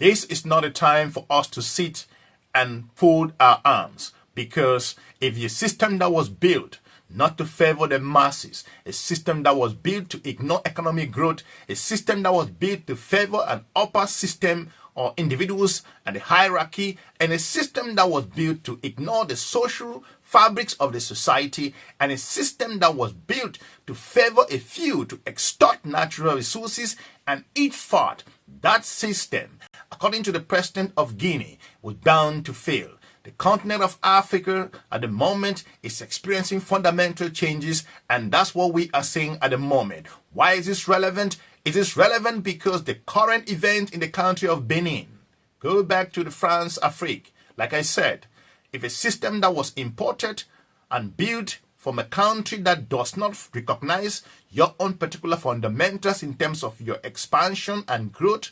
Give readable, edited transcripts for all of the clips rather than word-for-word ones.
This is not a time for us to sit and fold our arms, because if the system that was built not to favor the masses, a system that was built to ignore economic growth, a system that was built to favor an upper system or individuals and the hierarchy, and a system that was built to ignore the social fabrics of the society, and a system that was built to favor a few to extort natural resources and eat fat, that system, according to the president of Guinea, was bound to fail. The continent of Africa at the moment is experiencing fundamental changes, and that's what we are seeing at the moment. Why is this relevant? It is relevant because the current event in the country of Benin, go back to the France Afrique, like I said, if a system that was imported and built from a country that does not recognize your own particular fundamentals in terms of your expansion and growth,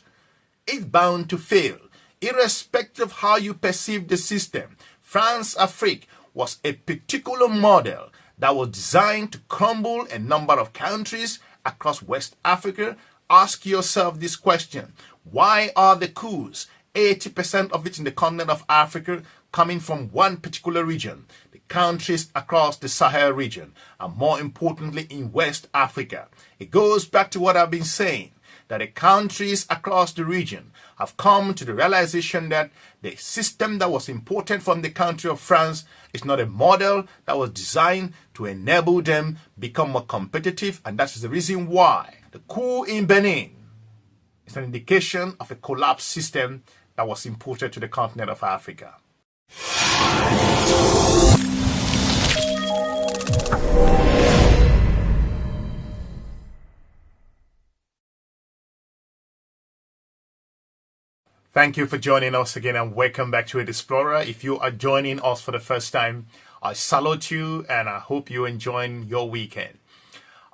is bound to fail. Irrespective of how you perceive the system, France Afrique was a particular model that was designed to crumble a number of countries across West Africa. Ask yourself this question: why are the coups, 80% of it in the continent of Africa, coming from one particular region, the countries across the Sahel region, and more importantly in West Africa? It goes back to what I've been saying, that the countries across the region have come to the realization that the system that was imported from the country of France is not a model that was designed to enable them become more competitive, and that is the reason why the coup in Benin is an indication of a collapsed system that was imported to the continent of Africa. Thank you for joining us again, and welcome back to It Explorer. If you are joining us for the first time, I salute you and I hope you're enjoying your weekend.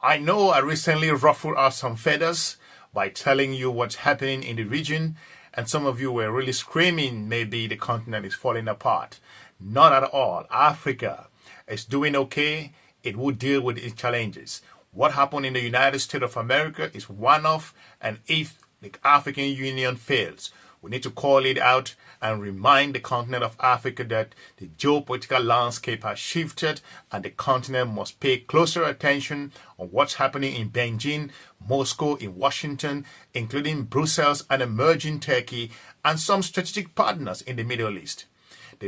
I know I recently ruffled out some feathers by telling you what's happening in the region, and some of you were really screaming maybe the continent is falling apart. Not at all. Africa is doing okay. It will deal with its challenges. What happened in the United States of America is one-off, and if the African Union fails, we need to call it out and remind the continent of Africa that the geopolitical landscape has shifted, and the continent must pay closer attention on what's happening in Beijing, Moscow, in Washington, including Brussels and emerging Turkey, and some strategic partners in the Middle East.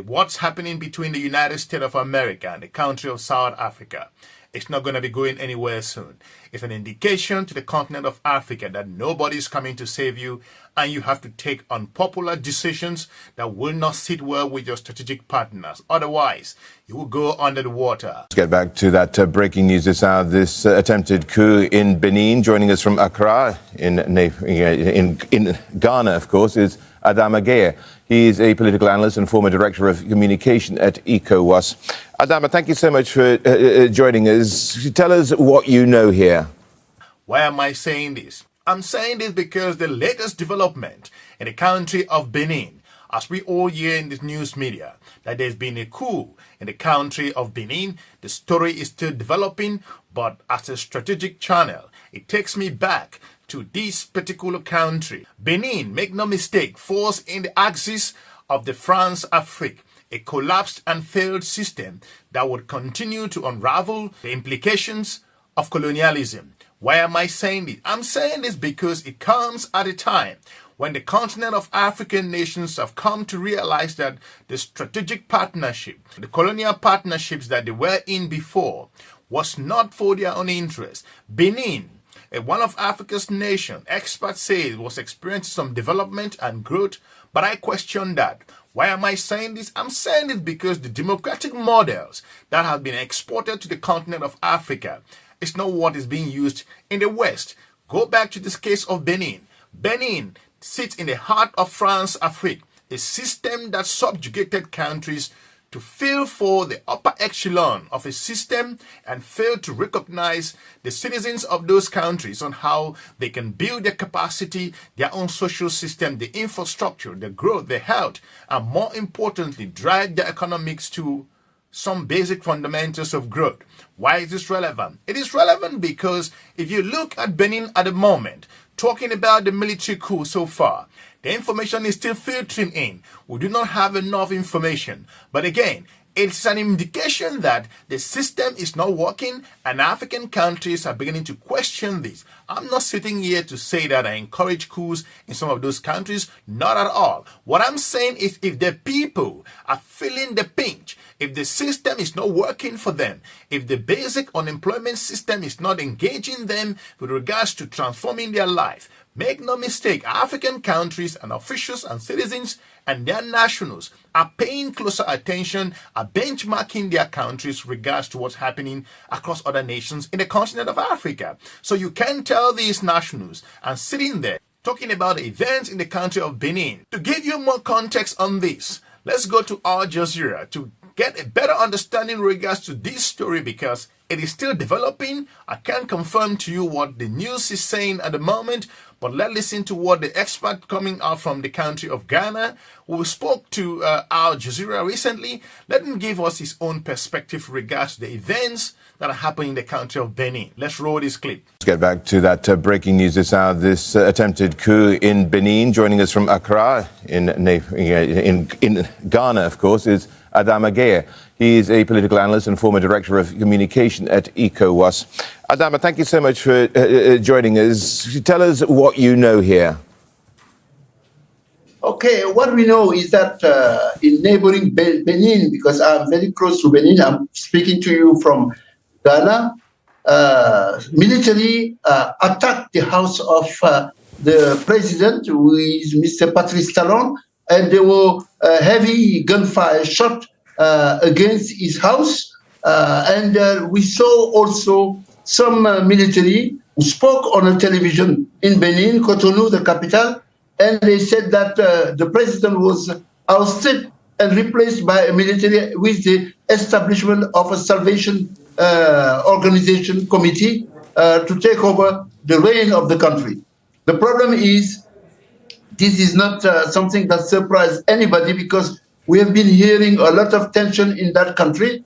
What's happening between the United States of America and the country of South Africa, it's not going to be going anywhere soon. It's an indication to the continent of Africa that nobody's coming to save you, and you have to take unpopular decisions that will not sit well with your strategic partners. Otherwise, you will go under the water. Let's get back to that breaking news this hour, this attempted coup in Benin. Joining us from Accra in Ghana, of course, is Adama Gueye. He is a political analyst and former director of communication at Ecowas. Adama, thank you so much for joining us. Tell us what you know here. Why am I saying this? I'm saying this because the latest development in the country of Benin, as we all hear in the news media, that there's been a coup in the country of Benin. The story is still developing, but as a strategic channel, it takes me back to this particular country. Benin, make no mistake, falls in the axis of the France Afrique, a collapsed and failed system that would continue to unravel the implications of colonialism. Why am I saying this? I'm saying this because it comes at a time when the continent of African nations have come to realize that the strategic partnership, the colonial partnerships that they were in before, was not for their own interest. Benin, one of Africa's nations, experts say it was experiencing some development and growth, but I question that. Why am I saying this? I'm saying it because the democratic models that have been exported to the continent of Africa is not what is being used in the West. Go back to this case of Benin. Benin sits in the heart of France Afrique, a system that subjugated countries to fill for the upper echelon of a system and fail to recognize the citizens of those countries on how they can build their capacity, their own social system, the infrastructure, the growth, the health, and more importantly, drive their economics to some basic fundamentals of growth. Why is this relevant? It is relevant because if you look at Benin at the moment, talking about the military coup so far. The information is still filtering in. We do not have enough information. But again, it's an indication that the system is not working and African countries are beginning to question this. I'm not sitting here to say that I encourage coups in some of those countries. Not at all. What I'm saying is if the people are feeling the pinch, if the system is not working for them, if the basic unemployment system is not engaging them with regards to transforming their life, make no mistake, African countries and officials and citizens and their nationals are paying closer attention, are benchmarking their countries regards to what's happening across other nations in the continent of Africa. So you can tell these nationals and sitting there talking about the events in the country of Benin. To give you more context on this, let's go to Aljazeera to get a better understanding in regards to this story because it is still developing. I can't confirm to you what the news is saying at the moment, but let's listen to what the expert coming out from the country of Ghana, who spoke to Al Jazeera recently, let him give us his own perspective regards to the events that are happening in the country of Benin. Let's roll this clip. Let's get back to that breaking news this hour, this attempted coup in Benin. Joining us from Accra in Ghana, of course, is Adama Gueye. He is a political analyst and former director of communication at Ecowas. Adama, thank you so much for joining us. Tell us what you know here. Okay, what we know is that in neighboring Benin, because I'm very close to Benin, I'm speaking to you from Ghana, military attacked the house of the president, who is Mr. Patrice Talon, and there were heavy gunfire shot against his house. And we saw also some military who spoke on a television in Benin, Cotonou, the capital, and they said that the president was ousted and replaced by a military with the establishment of a Salvation Organization Committee to take over the reign of the country. The problem is, this is not something that surprised anybody because we have been hearing a lot of tension in that country.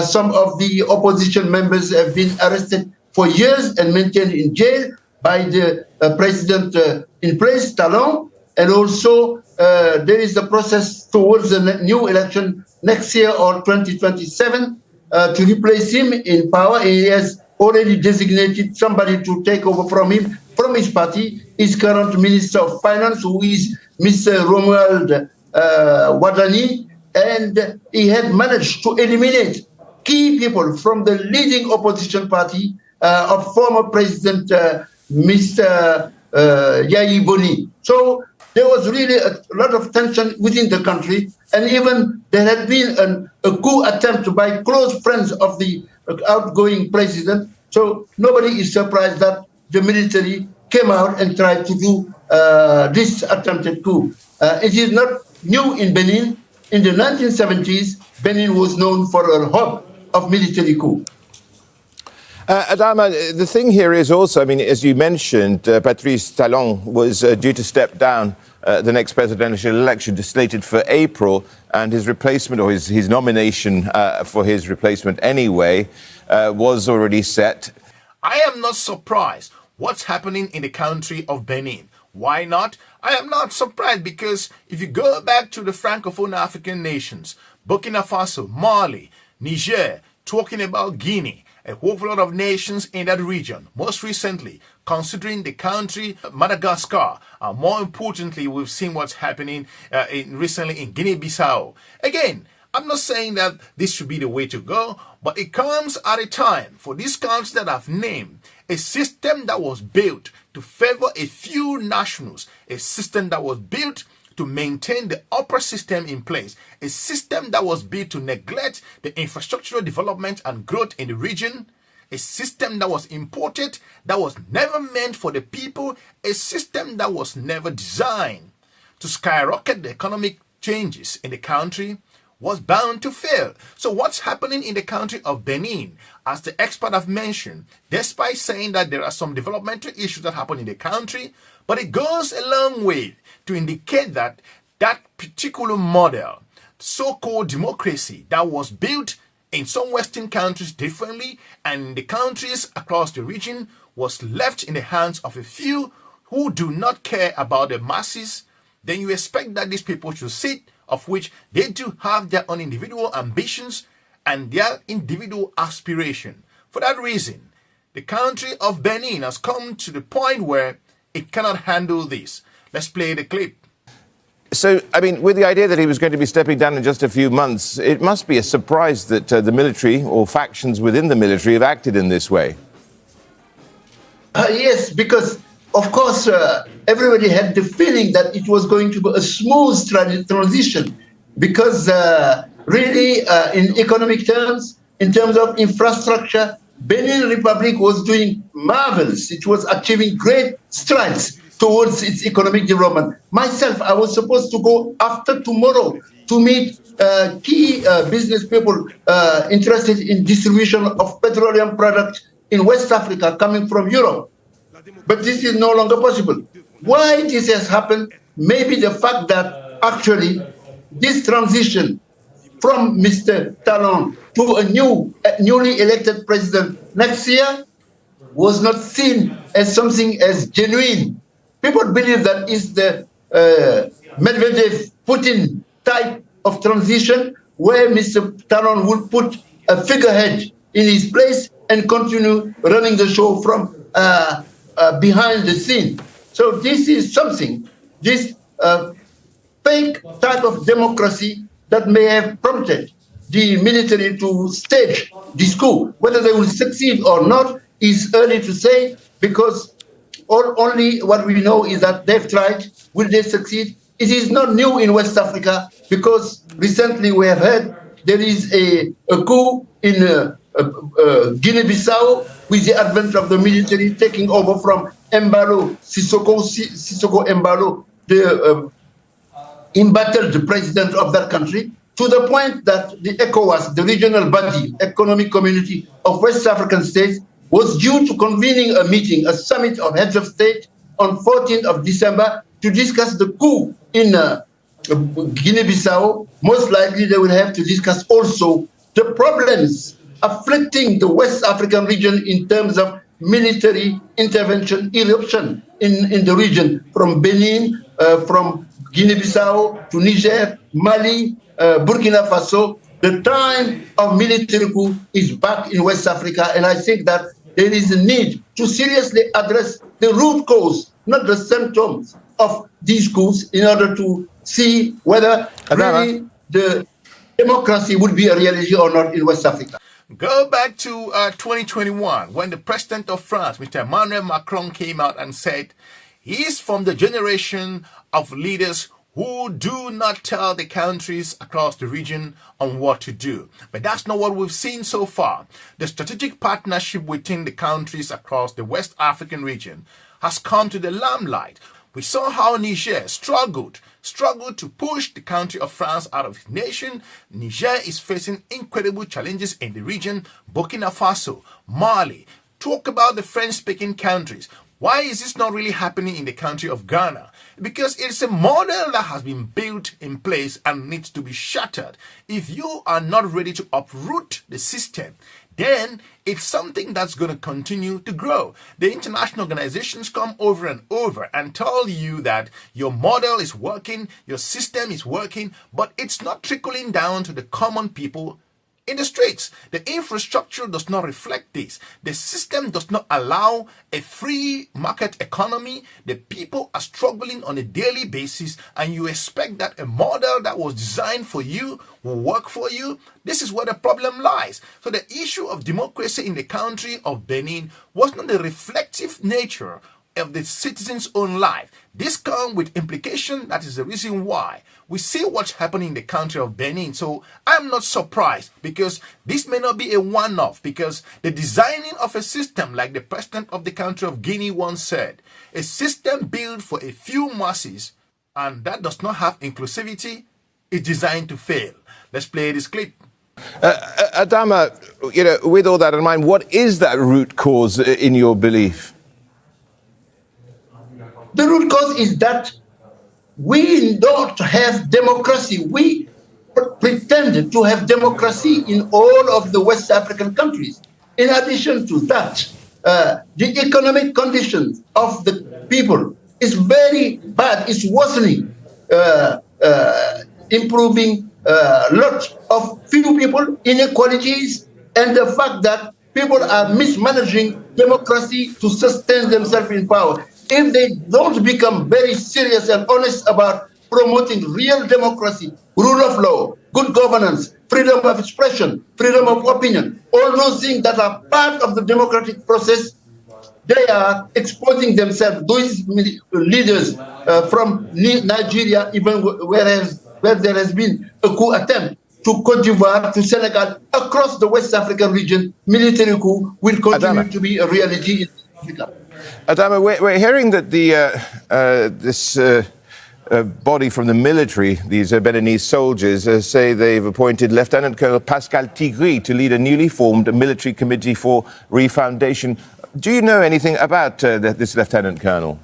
Some of the opposition members have been arrested for years and maintained in jail by the president in place, Talon. And also there is the process towards the new election next year or 2027 to replace him in power. He has already designated somebody to take over from him, from his party, his current Minister of Finance, who is Mr. Romuald Wadani, and he had managed to eliminate key people from the leading opposition party of former President Mr. Yayi Boni. So there was really a lot of tension within the country, and even there had been a coup attempt by close friends of the outgoing president. So nobody is surprised that the military came out and tried to do this attempted coup. It is not new in Benin. In the 1970s, Benin was known for a hub of military coup. Adama, the thing here is also, I mean, as you mentioned, Patrice Talon was due to step down the next presidential election, slated for April, and his replacement, or his nomination for his replacement anyway, was already set. I am not surprised what's happening in the country of Benin. Why not? I am not surprised because if you go back to the Francophone African nations, Burkina Faso, Mali, Niger, talking about Guinea, a whole lot of nations in that region, most recently considering the country Madagascar, and more importantly, we've seen what's happening recently in Guinea-Bissau. Again, I'm not saying that this should be the way to go, but it comes at a time for these countries that I've named, a system that was built to favor a few nationals, a system that was built to maintain the upper system in place, a system that was built to neglect the infrastructural development and growth in the region, a system that was imported, that was never meant for the people, a system that was never designed to skyrocket the economic changes in the country, was bound to fail. So what's happening in the country of Benin, as the expert have mentioned, despite saying that there are some developmental issues that happen in the country, but it goes a long way to indicate that that particular model, so-called democracy that was built in some Western countries differently and in the countries across the region was left in the hands of a few who do not care about the masses, then you expect that these people should sit, of which they do have their own individual ambitions and their individual aspiration. For that reason, the country of Benin has come to the point where it cannot handle this. Let's play the clip. So, I mean, with the idea that he was going to be stepping down in just a few months, it must be a surprise that the military or factions within the military have acted in this way. Yes, because, of course, everybody had the feeling that it was going to be a smooth transition because really, in economic terms, in terms of infrastructure, Benin Republic was doing marvelous. It was achieving great strides towards its economic development. Myself, I was supposed to go after tomorrow to meet key business people interested in distribution of petroleum products in West Africa coming from Europe. But this is no longer possible. Why this has happened? Maybe the fact that actually this transition from Mr. Talon to a newly elected president next year was not seen as something as genuine. People believe that it's the Medvedev-Putin type of transition where Mr. Talon will put a figurehead in his place and continue running the show from behind the scene. So this is something, this fake type of democracy that may have prompted the military to stage this coup. Whether they will succeed or not is early to say, because only what we know is that they've tried. Will they succeed? It is not new in West Africa, because recently we have heard there is a coup in Guinea-Bissau with the advent of the military taking over from Sissoko Embalo, the embattled president of that country, to the point that the ECOWAS, the regional body, economic community of West African states, was due to convening a meeting, a summit of heads of state on 14th of December to discuss the coup in Guinea-Bissau. Most likely they will have to discuss also the problems afflicting the West African region in terms of military intervention, eruption in the region, from Benin, from Guinea-Bissau to Niger, Mali, Burkina Faso. The time of military coup is back in West Africa, and I think that there is a need to seriously address the root cause, not the symptoms of these coups, in order to see whether really the democracy would be a reality or not in West Africa. Go back to 2021, when the president of France, Mr. Emmanuel Macron, came out and said he's from the generation of leaders who do not tell the countries across the region on what to do. But that's not what we've seen so far. The strategic partnership within the countries across the West African region has come to the limelight. We saw how Niger struggled to push the country of France out of its nation. Niger is facing incredible challenges in the region. Burkina Faso, Mali. Talk about the French-speaking countries. Why is this not really happening in the country of Ghana? Because it's a model that has been built in place and needs to be shattered. If you are not ready to uproot the system, then it's something that's going to continue to grow. The international organizations come over and over and tell you that your model is working, your system is working, but it's not trickling down to the common people in the streets. The infrastructure does not reflect this. The system does not allow a free market economy. The people are struggling on a daily basis, and you expect that a model that was designed for you will work for you. This is where the problem lies. So the issue of democracy in the country of Benin was not the reflective nature of the citizens' own life. This comes with implication. That is the reason why we see what's happening in the country of Benin. So I'm not surprised, because this may not be a one-off, because the designing of a system, like the president of the country of Guinea once said, a system built for a few masses and that does not have inclusivity is designed to fail. Let's play this clip. Adama, with all that in mind, what is that root cause in your belief? The root cause is that we don't have democracy. We pretend to have democracy in all of the West African countries. In addition to that, the economic conditions of the people is very bad. It's worsening, improving a lot of few people, inequalities, and the fact that people are mismanaging democracy to sustain themselves in power. If they don't become very serious and honest about promoting real democracy, rule of law, good governance, freedom of expression, freedom of opinion, all those things that are part of the democratic process, they are exposing themselves, those leaders from Nigeria, even where there has been a coup attempt, to Cote d'Ivoire, to Senegal, across the West African region. Military coup will continue to be a reality in Africa. Adama, we're hearing that this body from the military, these Beninese soldiers, say they've appointed Lieutenant Colonel Pascal Tigri to lead a newly formed military committee for refoundation. Do you know anything about this Lieutenant Colonel?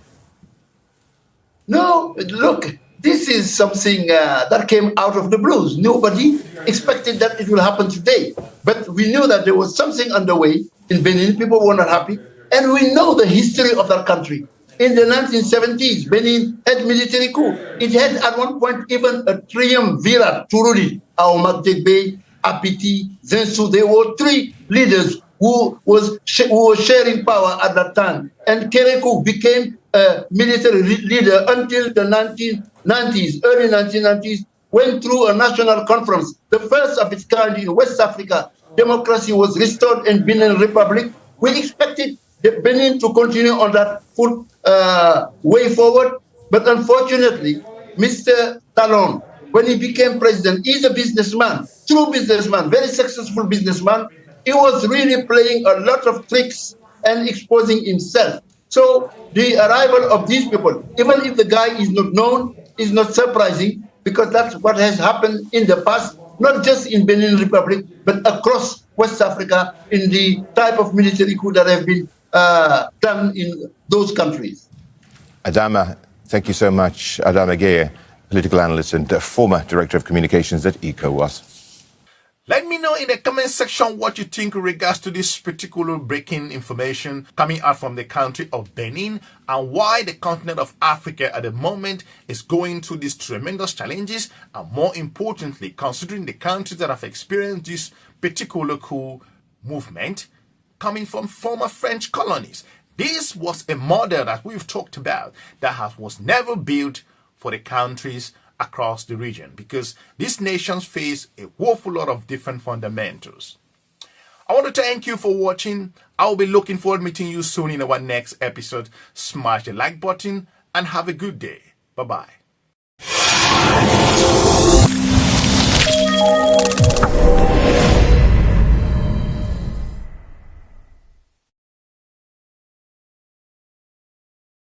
No, look, this is something that came out of the blues. Nobody expected that it will happen today. But we knew that there was something underway in Benin. People were not happy. And we know the history of that country. In the 1970s, Benin had military coup. It had at one point even a triumvirate to rule it. Aomakdegbe, Apiti, Zensu, there were three leaders who were sharing power at that time. And Kerekou became a military leader until the 1990s, early 1990s, went through a national conference, the first of its kind in West Africa. Democracy was restored in Benin Republic. We expected Benin to continue on that full way forward. But unfortunately, Mr. Talon, when he became president, he's a businessman, true businessman, very successful businessman. He was really playing a lot of tricks and exposing himself. So the arrival of these people, even if the guy is not known, is not surprising, because that's what has happened in the past, not just in Benin Republic, but across West Africa in the type of military coup that have been done in those countries. Adama, thank you so much. Adama Gueye, political analyst and former director of communications at Ecowas. Let me know in the comment section what you think in regards to this particular breaking information coming out from the country of Benin, and why the continent of Africa at the moment is going through these tremendous challenges, and more importantly, considering the countries that have experienced this particular coup movement coming from former French colonies. This was a model that we've talked about that was never built for the countries across the region, because these nations face a woeful lot of different fundamentals. I want to thank you for watching. I'll be looking forward to meeting you soon in our next episode. Smash the like button and have a good day. Bye-bye.